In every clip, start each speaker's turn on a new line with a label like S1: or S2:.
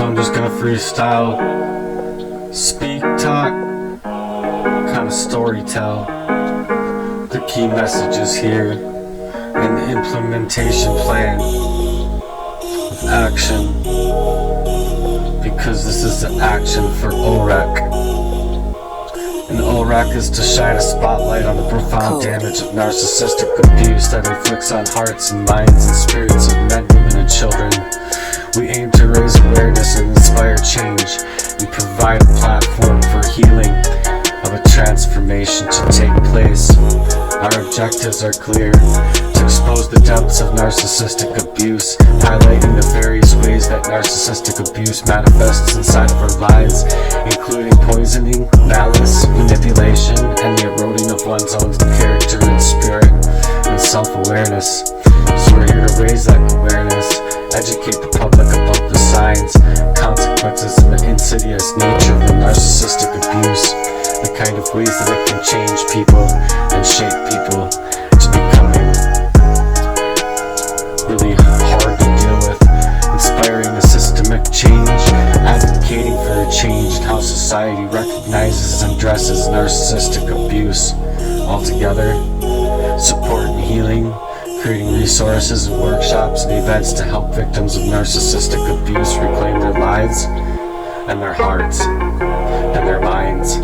S1: I'm just gonna freestyle, speak, talk, kind of story tell. The key messages here, and the implementation plan of action, because this is the action for OWreck. And OWreck is to shine a spotlight on the profound damage of narcissistic abuse that inflicts on hearts and minds and spirits of men, women, and children. We aim to raise awareness and inspire change, and provide a platform for healing of a transformation to take place. Our objectives are clear: to expose the depths of narcissistic abuse, highlighting the various ways that narcissistic abuse manifests inside of our lives, including poisoning, malice, manipulation, and the eroding of one's own character and spirit and self-awareness. So we're here to raise that awareness, educate the public about the signs, consequences, and the insidious nature of the narcissistic abuse, the kind of ways that it can change people and shape people to becoming really hard to deal with, inspiring a systemic change, advocating for a change in how society recognizes and addresses narcissistic abuse altogether, support and healing, creating resources and workshops and events to help victims of narcissistic abuse reclaim their lives and their hearts and their minds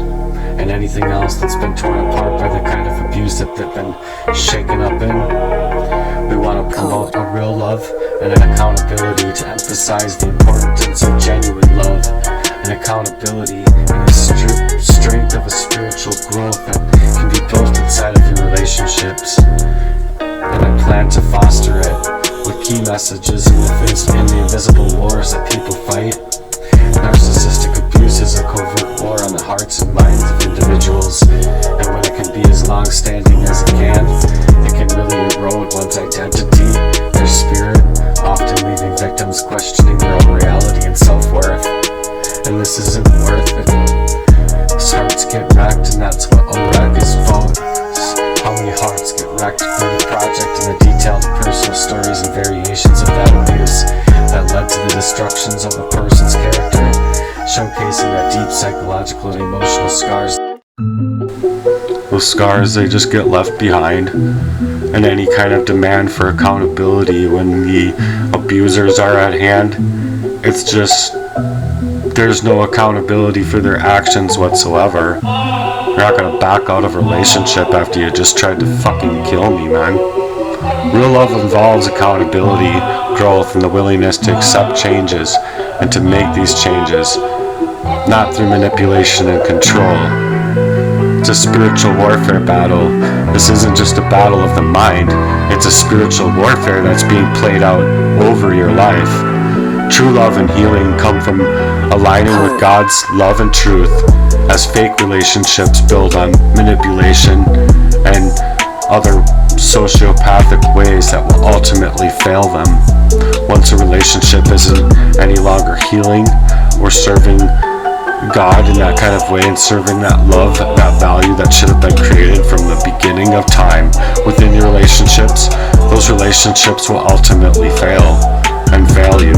S1: and anything else that's been torn apart by the kind of abuse that they've been shaken up in. We want to promote a real love and an accountability to emphasize the importance of genuine love and accountability and the strength of a spiritual growth that can be built inside of your relationships. And I plan to foster it with key messages in the invisible wars that people fight. Narcissistic abuse is a covert war on the hearts and minds of individuals, and when it can be as long-standing as it can really erode one's identity, their spirit, often leaving victims questioning their own reality and self-worth. And this isn't worth it. These hearts get wrecked, and that's what OWreck is about. How many hearts get wrecked through the project and the detailed personal stories and variations of that abuse that led to the destructions of a person's character, showcasing that deep psychological and emotional scars. Those scars, they just get left behind, and any kind of demand for accountability when the abusers are at hand, it's just, there's no accountability for their actions whatsoever. You're not gonna back out of a relationship after you just tried to fucking kill me, man. Real love involves accountability, growth, and the willingness to accept changes and to make these changes, not through manipulation and control. It's a spiritual warfare battle. This isn't just a battle of the mind, it's a spiritual warfare that's being played out over your life. True love and healing come from aligning with God's love and truth, as fake relationships build on manipulation and other sociopathic ways that will ultimately fail them. Once a relationship isn't any longer healing or serving God in that kind of way and serving that love, that value that should have been created from the beginning of time within your relationships, those relationships will ultimately fail and fail you.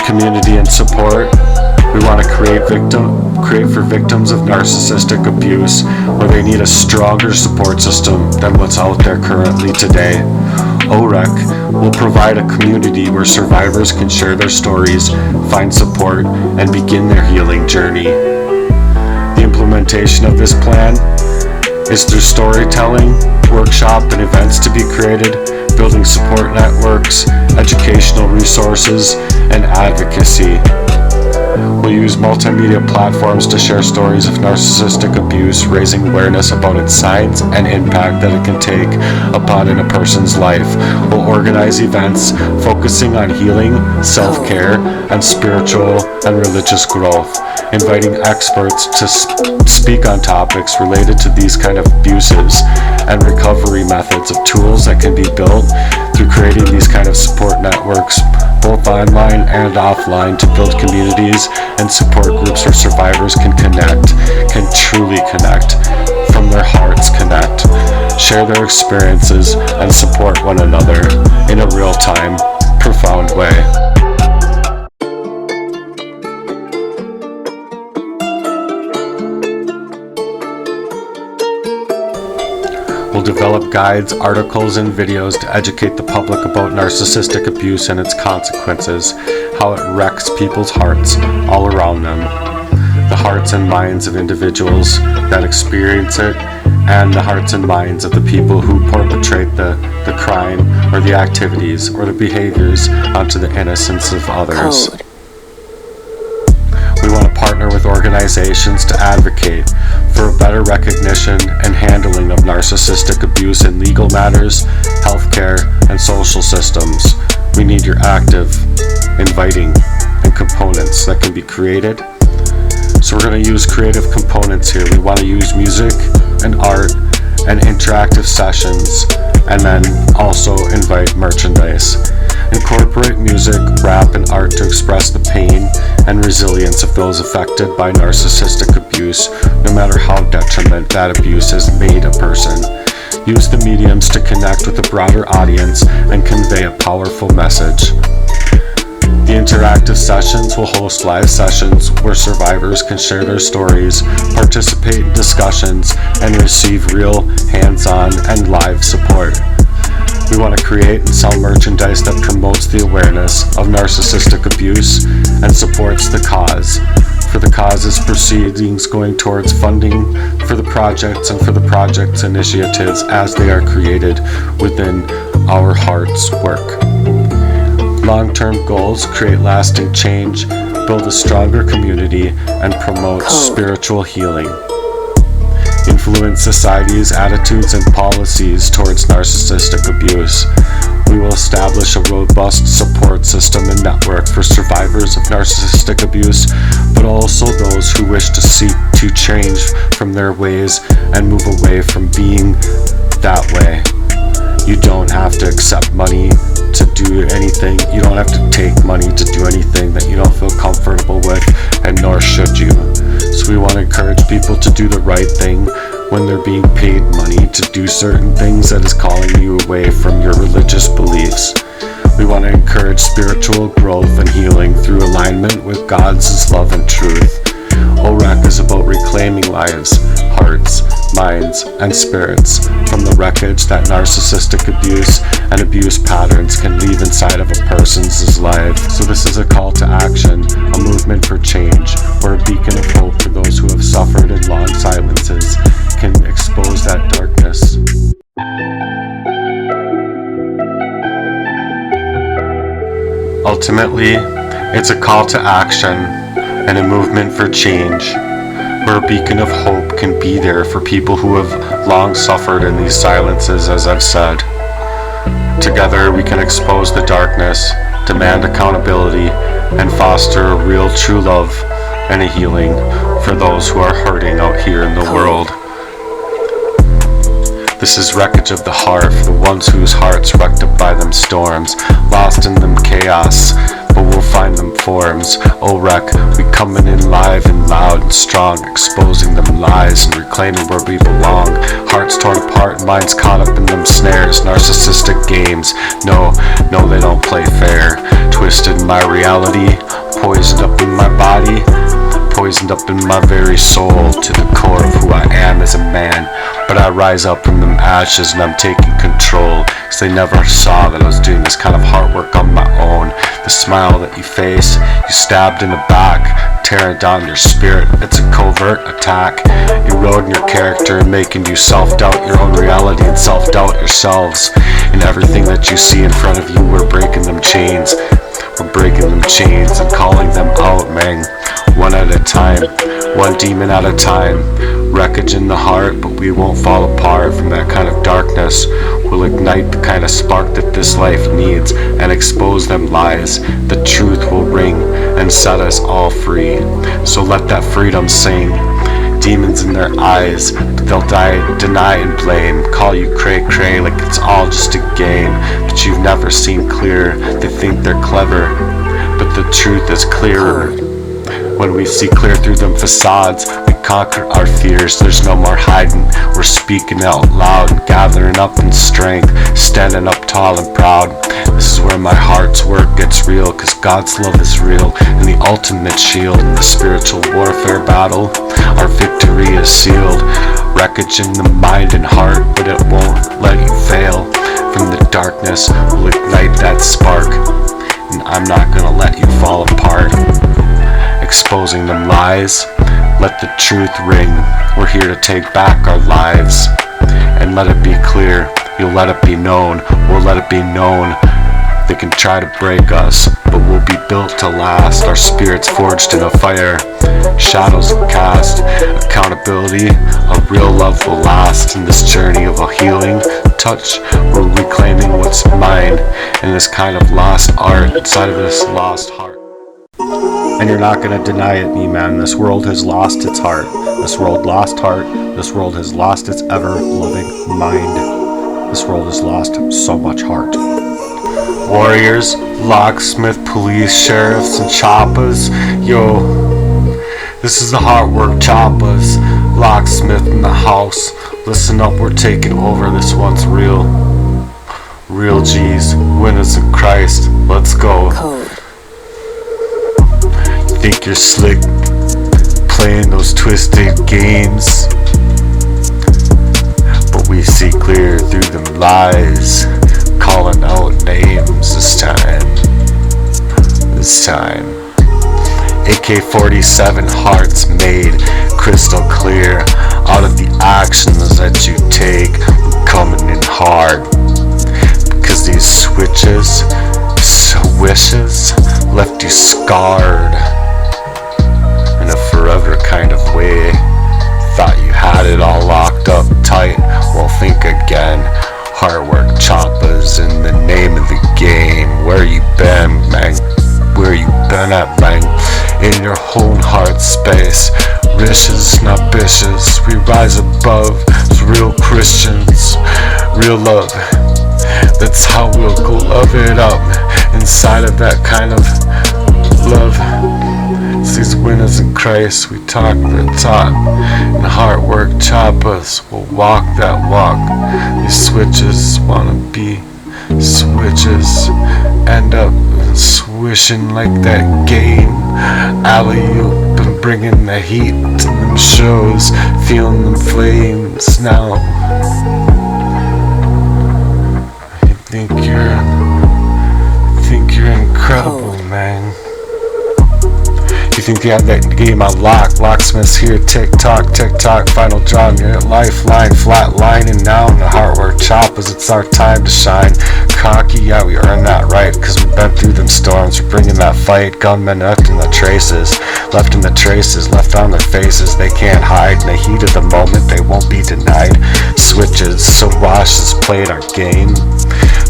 S1: Community and support. We want to create for victims of narcissistic abuse where they need a stronger support system than what's out there currently today. OWreck will provide a community where survivors can share their stories, find support, and begin their healing journey. The implementation of this plan is through storytelling, workshop, and events to be created, building support networks, educational resources, and advocacy. We'll use multimedia platforms to share stories of narcissistic abuse, raising awareness about its signs and impact that it can take upon in a person's life. We'll organize events focusing on healing, self-care, and spiritual and religious growth, inviting experts to speak on topics related to these kind of abuses and recovery methods of tools that can be built through creating these kind of support networks, both online and offline, to build communities and support groups where survivors can truly connect, from their hearts connect, share their experiences, and support one another in a real-time, profound way. develop guides, articles, and videos to educate the public about narcissistic abuse and its consequences, how it wrecks people's hearts all around them, the hearts and minds of individuals that experience it, and the hearts and minds of the people who perpetrate the crime or the activities or the behaviors onto the innocence of others.
S2: Code.
S1: We want to partner with organizations to advocate for a better recognition and handling of narcissistic abuse in legal matters, healthcare, and social systems. We need your active, inviting, and components that can be created. So we're going to use creative components here. We want to use music and art and interactive sessions, and then also invite merchandise. Incorporate music, rap, and art to express the pain and resilience of those affected by narcissistic abuse, no matter how detriment that abuse has made a person. Use the mediums to connect with a broader audience and convey a powerful message. The interactive sessions will host live sessions where survivors can share their stories, participate in discussions, and receive real, hands-on, and live support. We want to create and sell merchandise that promotes the awareness of narcissistic abuse and supports the cause. For the cause's proceedings going towards funding for the projects and for the project's initiatives as they are created within our heart's work. Long-term goals: create lasting change, build a stronger community, and promote spiritual healing. Influence society's attitudes and policies towards narcissistic abuse. We will establish a robust support system and network for survivors of narcissistic abuse, but also those who wish to seek to change from their ways and move away from being that way. You don't have to accept money to do anything. You don't have to take money to do anything that you don't feel comfortable with, and nor should you. So we want to encourage people to do the right thing when they're being paid money to do certain things that is calling you away from your religious beliefs. We want to encourage spiritual growth and healing through alignment with God's love and truth. OWreck is about reclaiming lives, hearts, minds, and spirits from the wreckage that narcissistic abuse and abuse patterns can leave inside of a person's life. So this is a call to action, a movement for change, or a beacon of hope for those who have suffered in long silences can expose that darkness. Ultimately, it's a call to action and a movement for change, where a beacon of hope can be there for people who have long suffered in these silences, as I've said. Together we can expose the darkness, demand accountability, and foster a real true love and a healing for those who are hurting out here in the world. This is wreckage of the heart for the ones whose hearts wrecked up by them storms, lost in them chaos, but we'll find them forms. OWreck, we coming in live and loud and strong, exposing them lies and reclaiming where we belong. Hearts torn apart, minds caught up in them snares, narcissistic games. No, they don't play fair. Twisted in my reality, poisoned up in my body, poisoned up in my very soul, to the core of who I am as a man. But I rise up from them ashes and I'm taking control, cause they never saw that I was doing this kind of hard work on my own. The smile that you face, you stabbed in the back, tearing down your spirit. It's a covert attack, eroding your character and making you self-doubt your own reality and self-doubt yourselves. In everything that you see in front of you, we're breaking them chains. We're breaking them chains and calling them out, man. One at a time, one demon at a time. Wreckage in the heart, but we won't fall apart from that kind of darkness. We'll ignite the kind of spark that this life needs and expose them lies. The truth will ring and set us all free. So let that freedom sing. Demons in their eyes, they'll deny and blame, call you cray-cray like it's all just a game. But you've never seen clear. They think they're clever, but the truth is clearer. When we see clear through them facades, we conquer our fears. There's no more hiding. We're speaking out loud and gathering up in strength, standing up tall and proud. This is where my heart's work gets real, cause God's love is real, and the ultimate shield in the spiritual warfare battle. Our victory is sealed. wreckage in the mind and heart, but it won't let you fail. From the darkness will ignite that spark, and I'm not gonna let you fall apart. Exposing them lies, let the truth ring. We're here to take back our lives, and let it be clear. You'll let it be known, we'll let it be known. They can try to break us, but we'll be built to last. Our spirits forged in a fire, shadows cast. Accountability, a real love will last. In this journey of a healing touch, we're reclaiming what's mine in this kind of lost art inside of this lost heart. And you're not gonna deny it, me man. This world has lost its heart. This world lost heart. This world has lost its ever-loving mind. This world has lost so much heart. Warriors, locksmith, police, sheriffs, and choppers. Yo, this is the hard work choppers. Locksmith in the house. Listen up, we're taking over. This one's real. Real G's, winners in Christ. Let's go. Think you're slick, playing those twisted games, but we see clear through them lies. Calling out names this time. AK-47 hearts made crystal clear. Out of the actions that you take, we're coming in hard. Because these switches, wishes, left you scarred in a forever kind of way. Thought you had it all locked up tight. Well, think again. Hard work choppers in the name of the game. Where you been, man? Where you been at, man? In your own heart space. Riches, not bitches. We rise above as real Christians. Real love. That's how we'll glove it up. Inside of that kind of love. It's these winners in Christ. We talk the talk. And hard work choppers will walk that walk. These switches wanna be switches. End up swishing like that game. Alley-oop and bringing the heat to them shows. Feeling them flames now. You think you're incredible, man. You think you have that game on lock? Locksmiths here, tick-tock, final draw, your lifeline, flatlining now. And the hard work choppers, it's our time to shine. Cocky, yeah, we earned that right, cause we've been through them storms. We're bringing that fight, gunmen left in the traces. Left in the traces, left on their faces. They can't hide in the heat of the moment, they won't be denied. Switches, so watch us playing our game.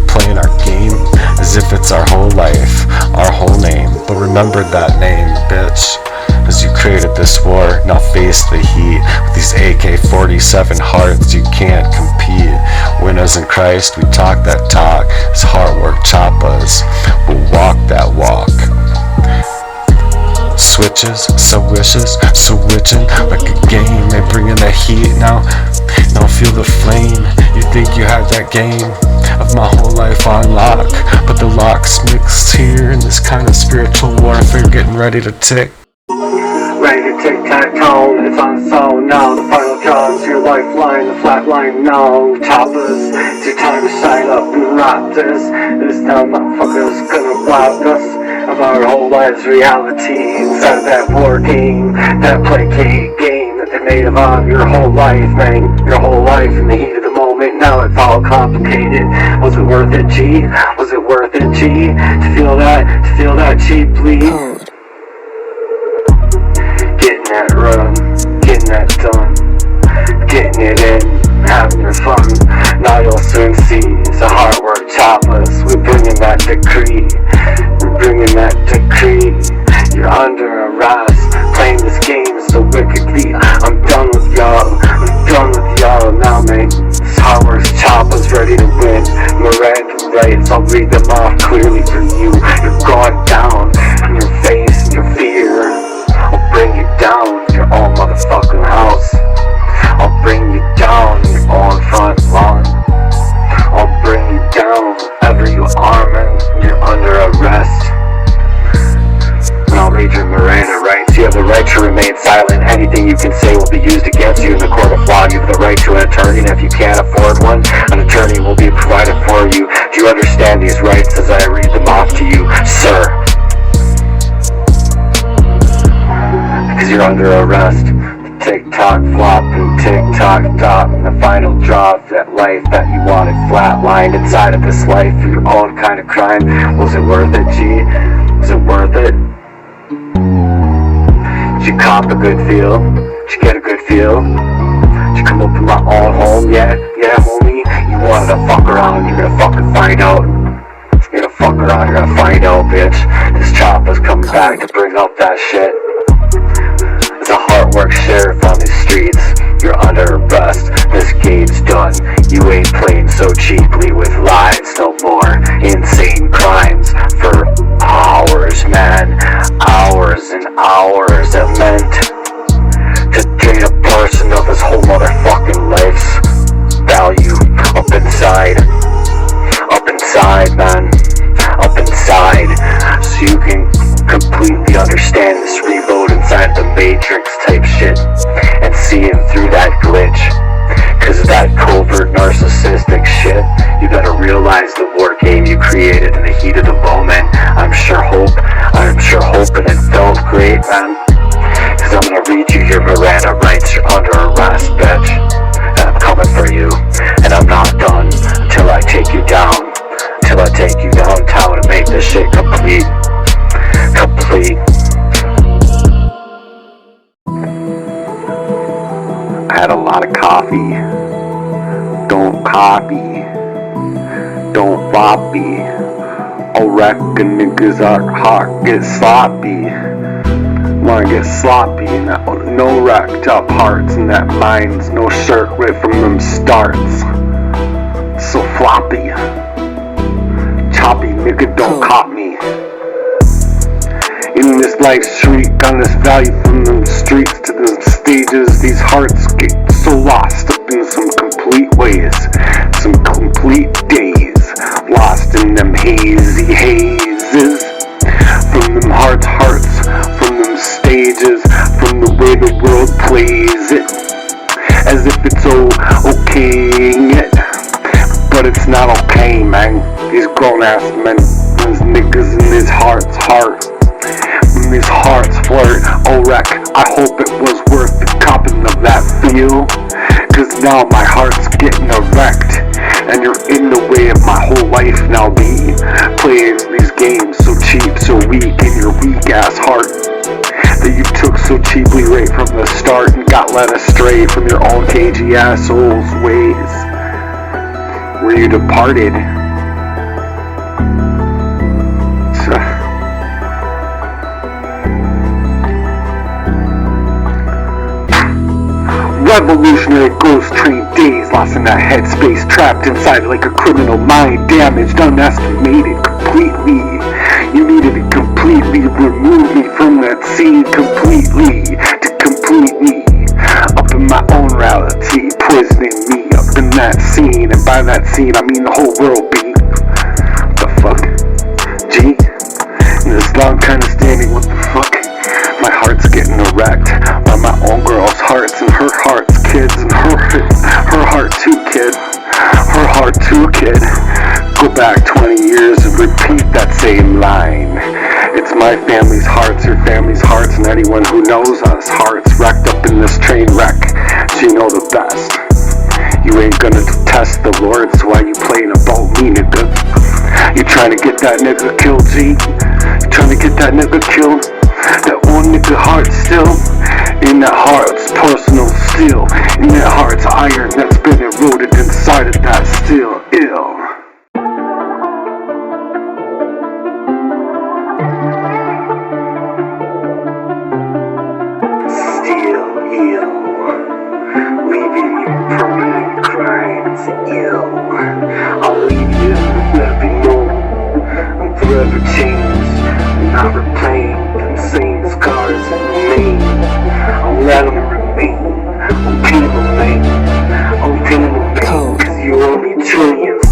S1: Playing our game as if it's our whole life, our whole name. But remember that name, bitch, as you created this war. Now face the heat with these AK-47 hearts. You can't compete. Winners in Christ, we talk that talk. It's hard work choppers, we'll walk that walk. Switches, so wishes, so witching like a game. They bring in the heat now. Now feel the flame. You think you had that game of my whole life on lock, but the locksmith's here in this kind of spiritual warfare, getting ready to tick. Ready to tic-tac-toe, it's on so now. The final draws, your lifeline, the flatline now. Choppers, it's your time to shine up and rock this. This time motherfuckers gonna rob us of our whole lives reality. Inside of that war game, that placate game that they made of your whole life, man. Your whole life in the heat of the moment. Now it's all complicated. Was it worth it, G? Was it worth it, G? To feel that cheaply. Getting that run, getting that done, getting it in, having your fun. Now you'll soon see it's a hard work choppers. We're bringing that decree. We're bringing that decree. You're under arrest, playing this game so wickedly. I'm done with y'all. I'm done with y'all now, man. This hard work choppers ready to win. Miranda rights, I'll read them off clearly for you. You're gone down in your face and your fear. I'll bring you down your own motherfucking house. I'll bring you down your own front lawn. I'll bring you down wherever you are, man. You're under arrest. And I'll read your Miranda rights. You have the right to remain silent. Anything you can say will be used against you in the court of law. You have the right to an attorney, and if you can't afford one, an attorney will be provided for you. Do you understand these rights as I read them off to you, sir? Because you're under arrest. Tick-tock flop and tick-tock top, and the final draw of that life that you wanted flatlined inside of this life for your own kind of crime. Was it worth it, G? Was it worth it? Did you cop a good feel? Did you get a good feel? Did you come up in my own home? Yeah, homie? You wanted to fuck around, you're gonna fucking find out. You're gonna fuck around, you're gonna find out, bitch. This chopper's coming back to bring up that shit. As a hard-work sheriff on these streets, you're under arrest. This game's done. You ain't playing so cheaply with lives no more. Insane crimes for hours, man. Hours and hours. It meant to drain a person of his whole motherfucking life's value up inside. Up inside, man. Up inside. So you can completely understand this reload inside the Matrix type shit and seeing through that glitch. Cause of that covert narcissistic shit, you gotta realize the war game you created in the heat of the moment. I'm sure hoping it felt great, man. Cause I'm gonna read you your Miranda rights, you're under arrest, bitch. And I'm coming for you, and I'm not done until I take you down. Till I take you downtown and make this shit complete. I had a lot of coffee. Don't copy. Don't floppy. OWreck and niggas are hot, get sloppy. Wanna get sloppy and that no wrecked up hearts and that minds, no shirt right from them starts. So floppy. Choppy, nigga, don't cop me. In this life street, on this value from them streets to them stages, these hearts get so lost up in some complete ways, some complete days, lost in them hazy hazes, from them hearts, from them stages, from the way the world plays it, as if it's okay, but it's not okay, man. These grown ass men, these niggas in these hearts, when these hearts flirt, OWreck, I hope it was worth the copping of that feel. Cause now my heart's getting erect, and you're in the way of my whole life now, B. Playing these games so cheap, so weak in your weak ass heart, that you took so cheaply right from the start and got led astray from your own cagey asshole's ways, where you departed. Revolutionary ghost train days, lost in that headspace, trapped inside like a criminal mind, damaged, unestimated completely. You needed to completely remove me from that scene, completely, to complete me up in my own reality, poisoning me up in that scene, and by that scene I mean the whole world, B. What the fuck? G? In this long kind of standing, what the fuck? My heart's getting erect by my own girl's hearts and her heart's kids and her heart too, kid. Her heart too, kid. Go back 20 years and repeat that same line. It's my family's hearts, your family's hearts, and anyone who knows us hearts wrecked up in this train wreck. She know the best. You ain't gonna test the Lord, so why you playing about me, nigga? You trying to get that nigga killed, G? You trying to get that nigga killed? That one nigga heart still, in that heart's personal steel, in that heart's iron that's been eroded inside of that steel, ill. Steel, ill, leaving you permanent crimes, ill. I'll leave you never know, I'm forever changed, I'm not replaying. Same scars remain. I'll let them remain. I'll paint them, I'll paint them, cause you owe me trillions,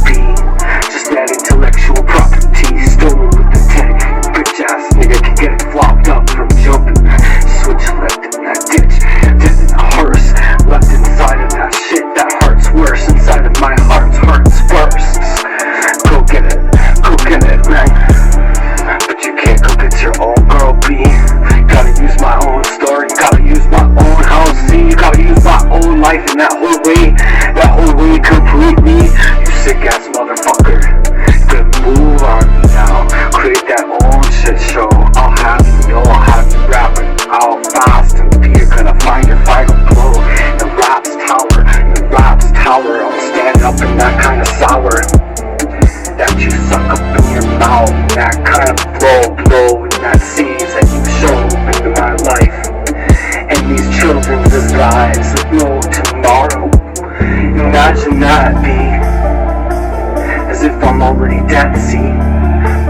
S2: can't see,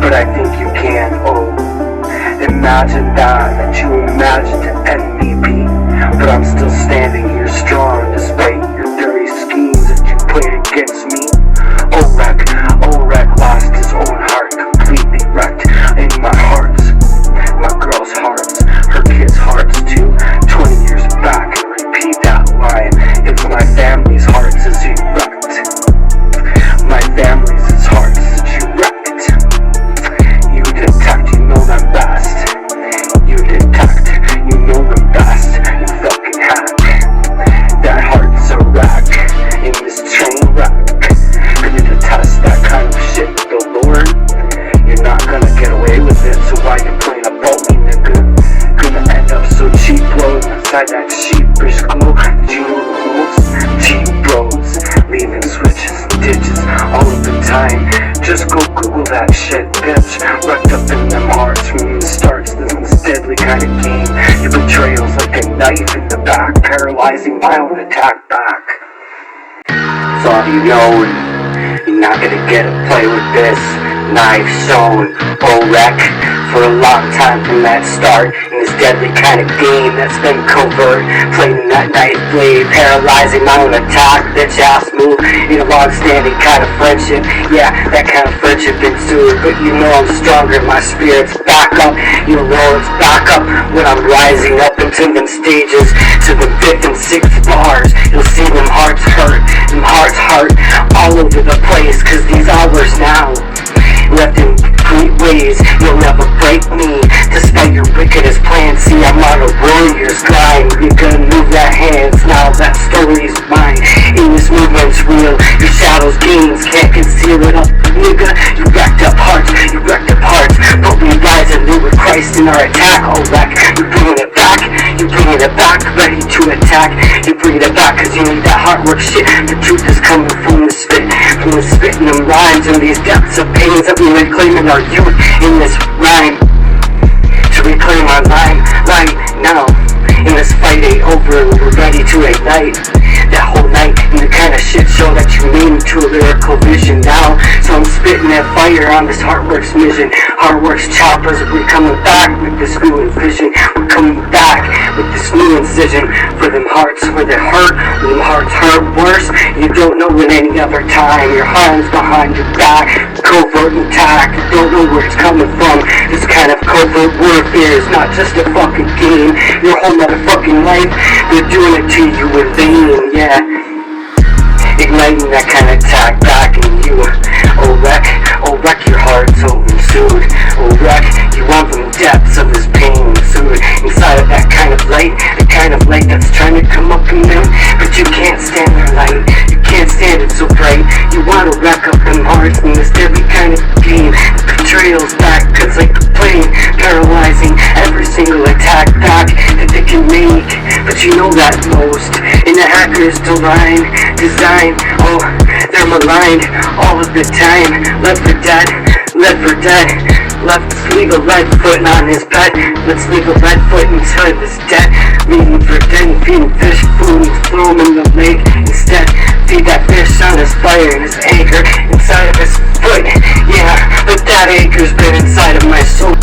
S2: but I think you can. Oh, imagine that you imagine to MVP, but I'm still standing here strong despite your dirty schemes that you played against me. OWreck lost his own heart, completely wrecked in my hearts, my girl's hearts, her kids' hearts too. 20 years back, and repeat that line. If my family's hearts is you wrecked, my family's hearts is you wrecked. You detect, you know them best. You detect, you know them best. You fucking hack. That heart's a wreck in this train wreck. Can you detest that kind of shit, the Lord? You're not gonna get away with it, so why you playing about me, nigga? Gonna end up so cheap, blowing inside that sheepish glow. You know the rules? Cheap bros, leaving switches and ditches all of the time. Just go Google that shit, bitch. Wrecked up in them hearts from the starts. This deadly kind of game. Your betrayal's like a knife in the back, paralyzing my own attack back. Thought you know, you're not gonna get to play with this knife shown. OWreck for a long time from that start in this deadly kind of game that's been covert. Playing that knife blade, paralyzing my own attack. Bitch ass move in a long-standing kind of friendship. Yeah, that kind of friendship ensued, but you know I'm stronger. My spirit's back up. You know it's back up when I'm rising up into them stages to the victim 6 bars. You'll see them hearts hurt, them hearts hurt all over the place. Cause these hours now left in complete ways. You'll never break me, despite your wickedest plans. See, I'm on a warrior's grind. You're gonna move that hands, now that story's mine. In this movement's real, your shadow's gains can't conceal it up, nigga. You wrecked up hearts, you wrecked up hearts, but we rise anew with Christ in our attack. OWreck, you bringing it back, you bringing it back, ready to attack. You bringing it back cause you need that hard work shit. The truth is coming from the spit, from the spitting them rhymes and these depths of pains that we reclaiming our youth in this rhyme. To reclaim our line right now. In this fight ain't over, we're ready to ignite that whole night in the kind of shit show that you made into a lyrical vision now. So I'm spitting that fire on this Heartworks mission. Heartworks choppers, we're coming back with this new vision. We're coming back with this new incision for them hearts where they hurt, when them hearts hurt worse. You don't know at any other time. Your hands behind your back, covert attack. You don't know where it's coming from. This kind of covert warfare is not just a fucking game. Your whole motherfucking life, they're doing it to you in vain, yeah. Igniting that kind of attack back in you. OWreck, your heart's oversued. OWreck, you want from the depths of this pain ensued. Inside of that kind of light, the kind of light that's trying to come up in them, but you can't stand their light. You can't stand it so bright. You wanna wreck up them hearts in this deadly kind of game. The betrayal's back, cause like the plane, paralyzing every single attack back that they can make. But you know that most in the hacker's design, oh, they're maligned all of the time. Left for dead, let's leave a lead foot on his bed. Let's leave a lead foot inside this dead. Leaving for dead and feeding fish food and throw him in the lake instead. Feed that fish on his fire and his anchor inside of his foot. Yeah, but that anchor's been inside of my soul.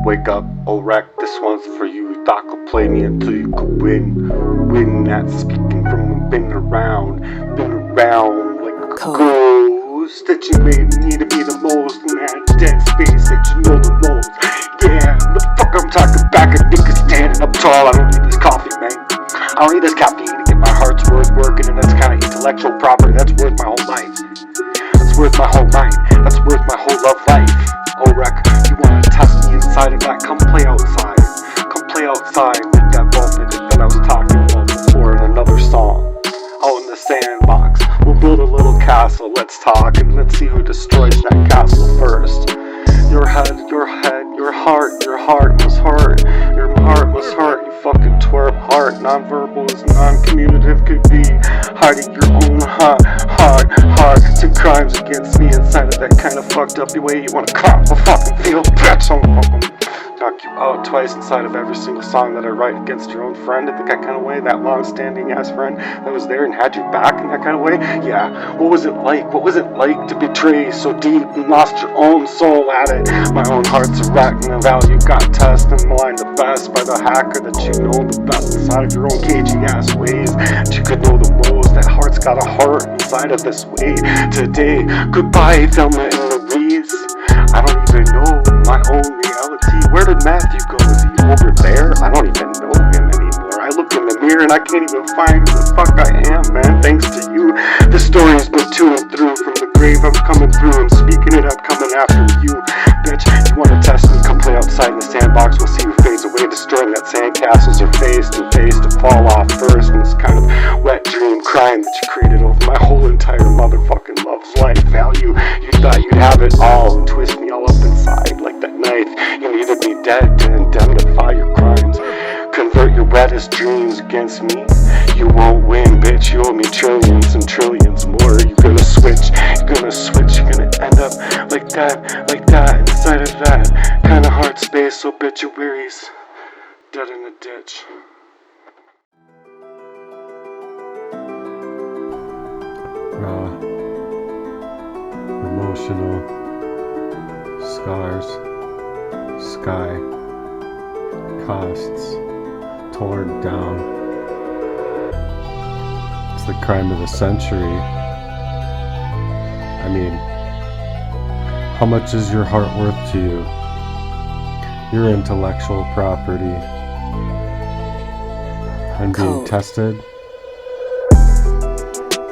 S3: Wake up, OWreck, this one's for you. Doc will play me until you could win. That's speaking from been around like a ghost that you may need to be the most in that dead space that you know the most. Yeah, the fuck I'm talking back, a nigga standing up tall. I don't need this coffee, man. I don't need this caffeine to get my heart's worth working, and that's kind of intellectual property. That's worth my whole life. That's worth my whole mind. That's worth my whole love life. OWreck, you wanna test me inside of that? Come play outside. Come play outside with that ball nigga that I was talking about before in another song. Out in the sandbox, we'll build a little castle. Let's talk and let's see who destroys that castle first. Your heart must hurt. Your heart must hurt, you fucking twerp. Heart, non-verbal is non-communicative, could be hiding your own heart. hard to crimes against me inside of that kind of fucked up way you wanna cop a fucking field, bitch. I'm fucking knock you out twice inside of every single song that I write against your own friend in that kind of way, that long-standing ass friend that was there and had your back in that kind of way. Yeah, what was it like? What was it like to betray so deep and lost your own soul at it? My own heart's a wreck and the value got tested and maligned the best by the hacker that you know the best inside of your own cagey ass ways. That you could know the most. That heart's got a heart inside of this way today. Goodbye, Thelma and Louise. I don't even know my own reality. Where did Matthew go? Is he over there? I don't even know him anymore. I look in the mirror and I can't even find who the fuck I am, man. Thanks to you, the story's been to and through. From the grave I'm coming through. I'm speaking it up, coming after you, bitch. You wanna test me? Come play outside in the sandbox. We'll see who fades away, destroying that sandcastles are face to fall off first. And this kind of wet dream crime that you created over my whole entire motherfucking love's life value. You thought you'd have it all and twist me all up inside like that knife. You needed me dead to indemnify your crimes. Convert your wettest dreams against me. You won't win, bitch. You owe me trillions and trillions more. You're gonna switch. You're gonna end up like that, inside of that kind of heart space. Obituaries, dead in a ditch.
S1: Raw, emotional scars, sky, costs, torn down. It's the crime of the century. I mean, how much is your heart worth to you? Your intellectual property. And being tested.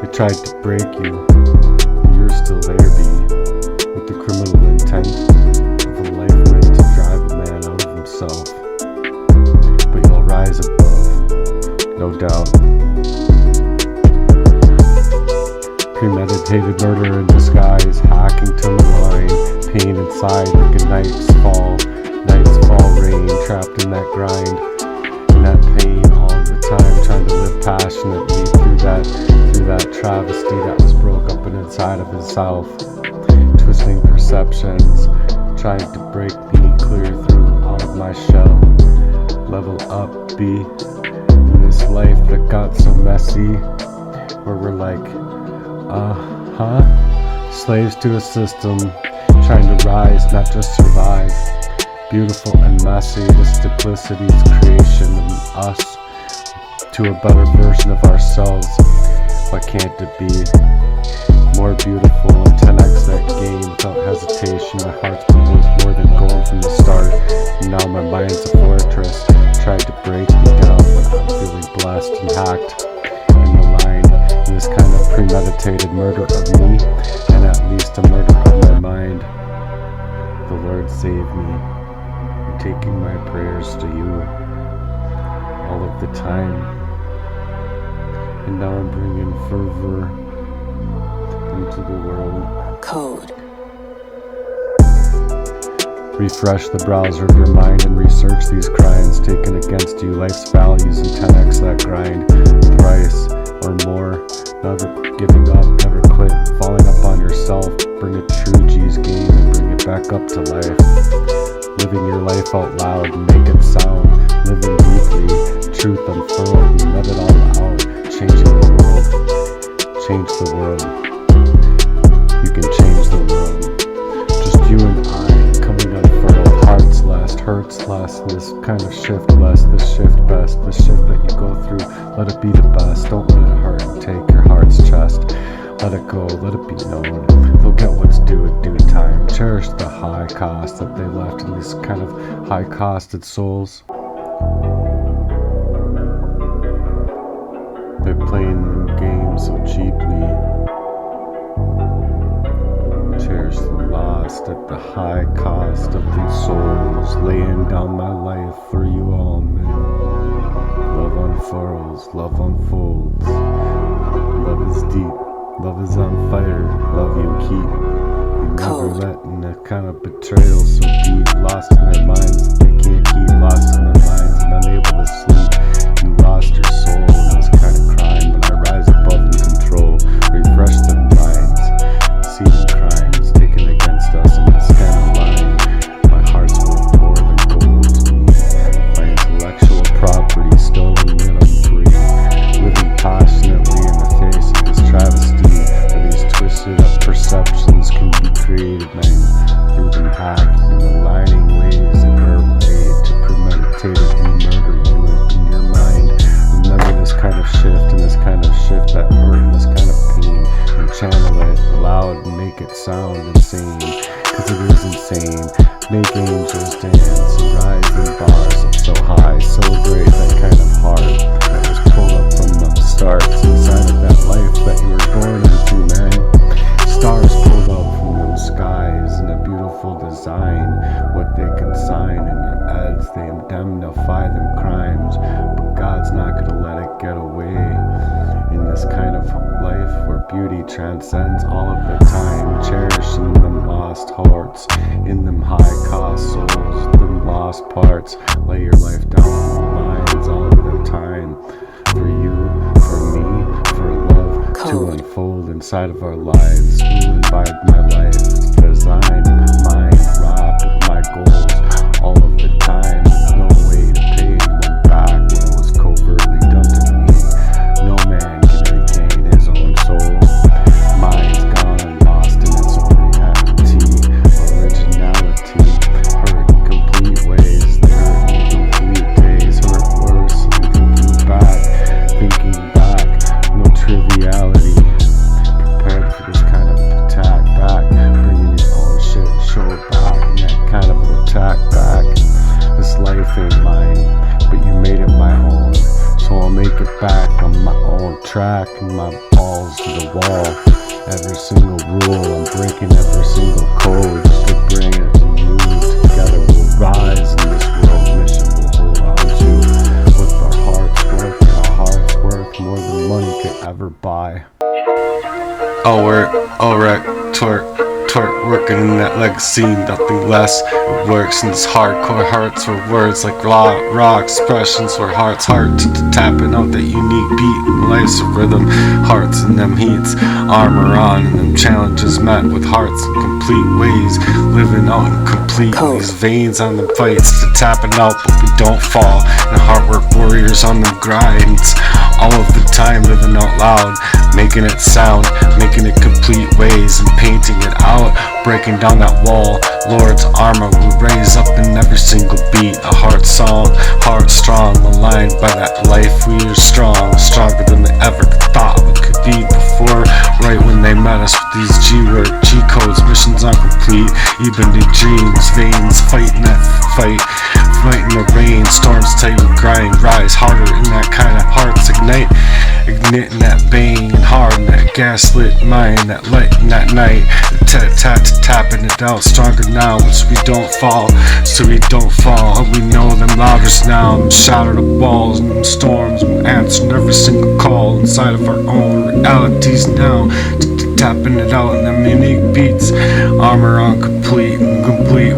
S1: They tried to break you, but you're still there, B, with the criminal intent of a life meant to drive a man out of himself. But you'll rise above, no doubt. Premeditated murder in disguise, hacking to malign, pain inside like a night's fall rain, trapped in that grind, in that pain all the time, trying to live passionately through that travesty that was broke up and inside of himself, twisting perceptions, trying to break me clear through all of my shell. Level up, B, in this life that got so messy, where we're like, slaves to a system, trying to rise, not just survive. Beautiful and messy, this duplicity's creation in us to a better version of ourselves. Why can't it be more beautiful and 10x that game without hesitation? My heart's been worth more than gold from the start, and now my mind's a fortress. Tried to break me down, but I'm feeling blessed and hacked and maligned in this kind of premeditated murder of me, and at least a murder of my mind. The Lord save me. I'm taking my prayers to you all of the time. And now I'm bringing fervor into the world.
S4: Code.
S1: Refresh the browser of your mind and research these crimes taken against you, life's values, and 10x that grind, thrice or more. Never giving up, never quit, falling up on yourself. Bring a true G's game and bring it back up to life. Living your life out loud and make it sound. Living deeply, truth unfurled, and let it all out. Changing the world. Change the world. You can change the world. Just you and I, coming unfurled. Hearts last, hurts less. This kind of shift less, this shift best. This shift that you go through, let it be the best. Don't let it hurt and take your heart's chest. Let it go, let it be known. They'll get what's due at due time. Cherish the high cost that they left in these kind of high-costed souls. They're playing the game so cheaply. Cherish the lost at the high cost of these souls. Laying down my life for you all, man. Love unfurls, love unfolds. Love is deep. Love is on fire, love you keep. You never let in a kind of betrayal so deep. Lost in their minds, they can't keep. Lost in their minds and unable to sleep. You lost your soul in this kind of crime, but I rise above in control. Refresh the sound insane, cause it is insane. Make angels dance and rise in bars up so high, so great, that kind of heart that was pulled up from the stars inside of that life that you were born into, man. Stars pulled up from those skies in a beautiful design. What they consign in their ads, they indemnify them crimes, but God's not gonna let it get away. In this kind of life where beauty transcends all of the time, cherishing them lost hearts, in them high cost souls, them lost parts. Lay your life down on the lines all of the time, for you, for me, for love to unfold inside of our lives. Ruined by my life design, mind robbed of my goals all of the time. There's no way to pay anyone back when it was covertly done to me. No man can regain his own soul. Mind's gone, lost in its own reality. Originality, hurt in complete ways. They hurt in complete days, hurt worse. Thinking back, no triviality. Prepared for this kind of attack back, bringing your own shit and show it back, and that kind of an attack back. This life ain't mine, but you made it my own, so I'll make it back on my own track, and my balls to the wall. Every single rule, I'm breaking every single code just to bring it to you. Together we'll rise in this world mission we'll hold on to, with our hearts worth, and our hearts worth more than money could ever buy. OWreck, twerk, working in that legacy, nothing less. It works in this hardcore hearts for words like raw expressions for hearts hard to tapping out that unique beat. Life's a rhythm, hearts in them heats, armor on and them challenges met with hearts in complete ways, living out in complete these veins on them fights to tapping out, but we don't fall. And heart work warriors on them grinds all of the time, living out loud, making it sound, making it complete ways, and painting it out, breaking down that wall. Lord's armor we raise up in every single beat, a heart song, heart strong, aligned by that life. We are strong, stronger than they ever thought we could be before, right when they met us with these G-word, G-codes, missions incomplete, even the dreams, veins, fighting that fight, fighting the rain, storms tight we grind, rise harder in that kind of hearts ignite, igniting that vein hard in that gaslit mind, that light in that night, tapping it out, stronger now, so we don't fall, and we know them loudest now, them shattered the walls and them storms, and answering every single call inside of our own realities now, tapping it out in them unique beats, armor on complete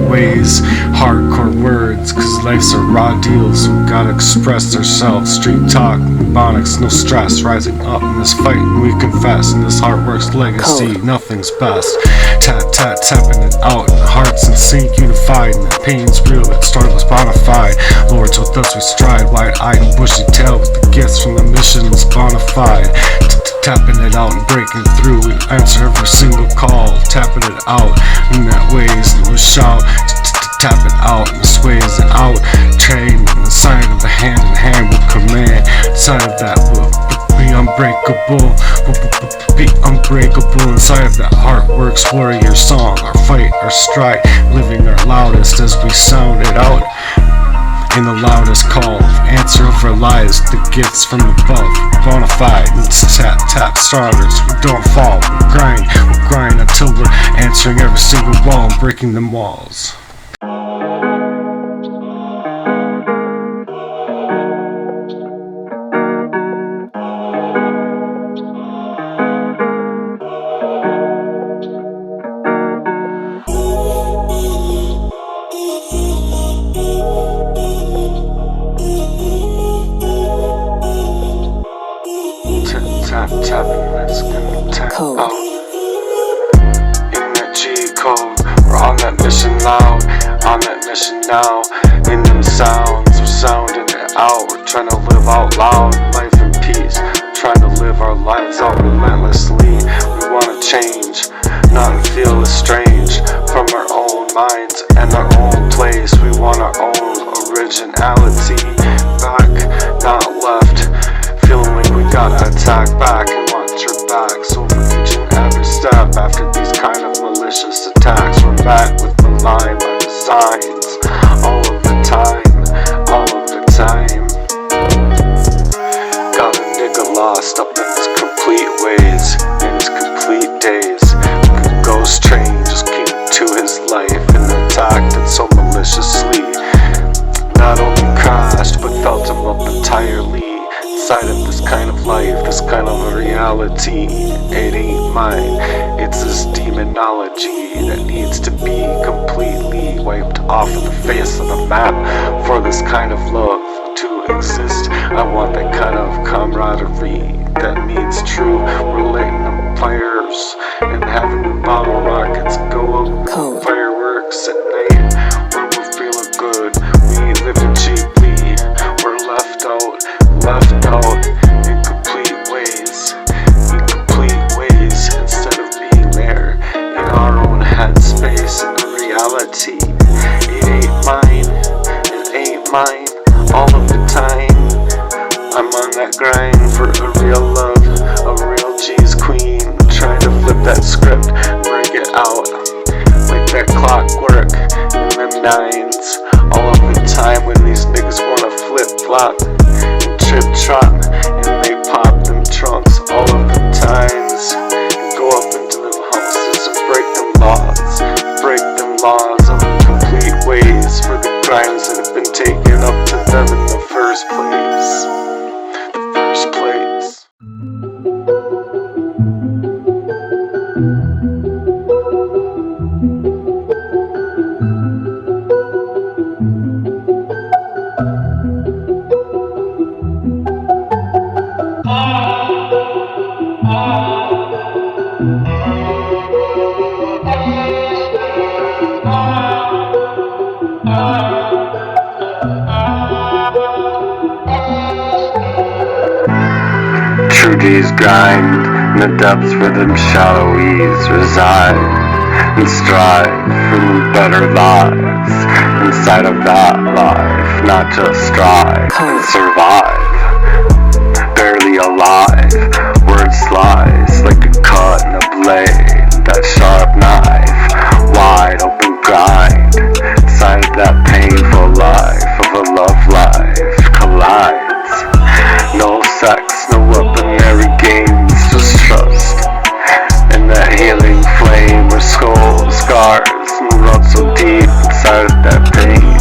S1: ways, hardcore words, cause life's a raw deal, so we gotta express ourselves, street talk, mnemonics, no stress, rising up in this fight, and we confess, in this heart works legacy, nothing's best, tapping it out, and hearts in sync, unified, and the pain's real, that struggle's bonafide, Lords with us we stride, wide-eyed and bushy-tailed, with the gifts from the missions bonafide, tapping it out and breaking through, we answer every single call, tapping it out in that ways, and we shout, tap it out and sways it out, train in the sign of the hand in hand with command, inside of that will be unbreakable, inside of that heart works warrior song, our fight, our stride, living our loudest as we sound it out. In the loudest call, answer of our lives, the gifts from above, bonafide, let's tap stronger so we don't fall, we'll grind until we're answering every single wall and breaking them walls. Tapping, let's tap out. In that G-code, we're on that mission loud, on that mission now. In them sounds, we're sounding it out. We're trying to live out loud, life in peace. Trying to live our lives out relentlessly. We want to change, not feel estranged from our own minds and our own place. We want our own originality, back, not left. Feeling like we gotta attack back and watch your back. So we're reaching every step after these kind of malicious
S3: lost up in his complete ways, in his complete days. The ghost train just came to his life and attacked it so maliciously. Not only crashed, but felt him up entirely. Inside of this kind of life, this kind of a reality. It ain't mine, it's this demonology that needs to be completely wiped off of the face of the map for this kind of love to exist. I want that kind of camaraderie that means true relating to fires and having bottle rockets go up, fireworks at night when we're feeling good. We living cheaply, we're left out in complete ways, instead of being there in our own headspace and reality. It ain't mine, all of the time. I'm on that grind for a real love, a real G's queen, trying to flip that script, break it out, like that clockwork in them nines, all of the time when these niggas wanna flip-flop and trip-trop, and they pop them trunks all of the times, and go up into them houses and break them laws of complete ways for the crimes that have been taken up to them in the first place. True G's grind in the depths where them shallow E's reside and strive for them better lives inside of that life, not just strive and survive. Barely alive, words slice like a cut in a blade, that sharp knife, wide open grind inside of that painful life of a love life collides. No sex, no weaponry games, just trust in that healing flame where scars and run so deep inside of that pain,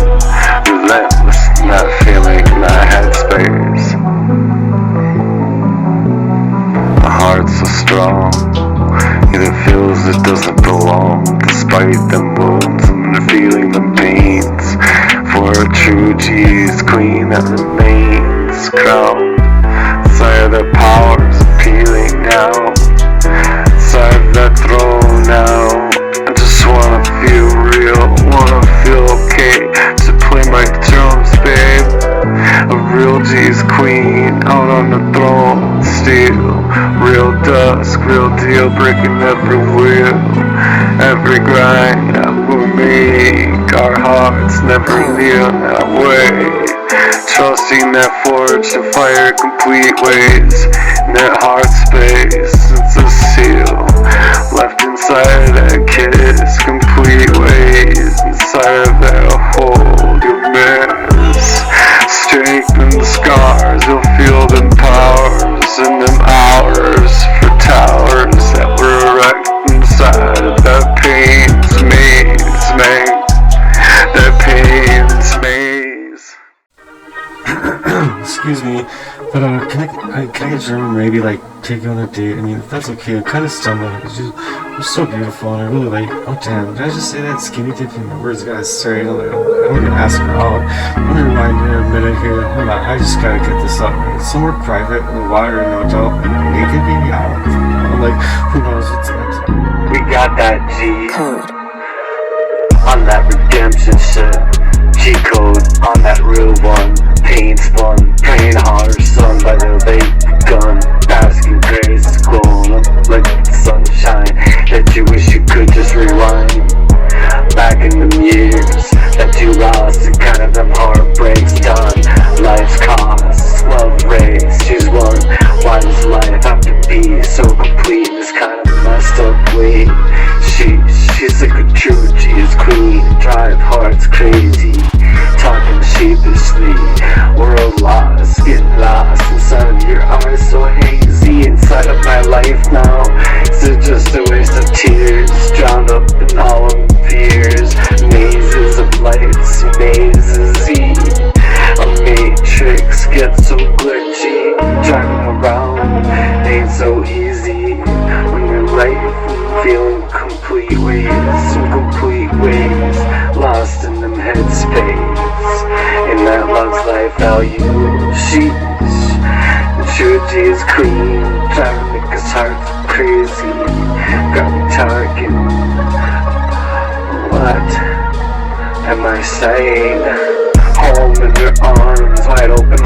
S3: relentless in that feeling, in that headspace. The heart's so strong, yet it feels it doesn't belong, despite them wounds and feeling them pains, for a true G's queen that remains crowned. Inside of their powers appealing now, inside of that throne now. I just wanna feel real, wanna feel okay, to play my drums, babe. A real G's queen out on the throne, still real dusk, real deal, breaking every wheel, every grind that we make. Our hearts never kneel that way. Trusting that forge to fire complete ways, in that heart space, it's a seal left inside of that kiss, complete ways, inside of that hold you miss. Strengthen the scars, you'll feel them powers in them hours for towers that were erected inside of that pain's maze, man. That pain's maze.
S1: Excuse me, but can I get your room, maybe like take you on a date? I mean, if that's okay. I'm kind of stumbling. You're so beautiful, and I really like. Oh damn! Did I just say that? Skinny dipping? My words got straight. I'm gonna ask her out. Let me rewind here a minute here. Hold on, I just gotta get this up. It's somewhere private, in the water, no doubt. Naked, maybe. I don't know. Like, who knows what's next?
S2: We got that G code on that redemption shit. G code on that real one. Pain spun, praying hard, sun by the lake gun. Basking grace, glowing up like sunshine that you wish you could just rewind. Back in them years that you lost and kind of them heartbreaks done. Life's cost, love race, choose one. Why does life have to be so complete? This kind of messed up way. She's like a true G's queen. Drive hearts crazy, talking sheepishly. We're lost, getting is clean, trying to make us hearts crazy. Got me talking. What am I saying? Home in your arms, wide open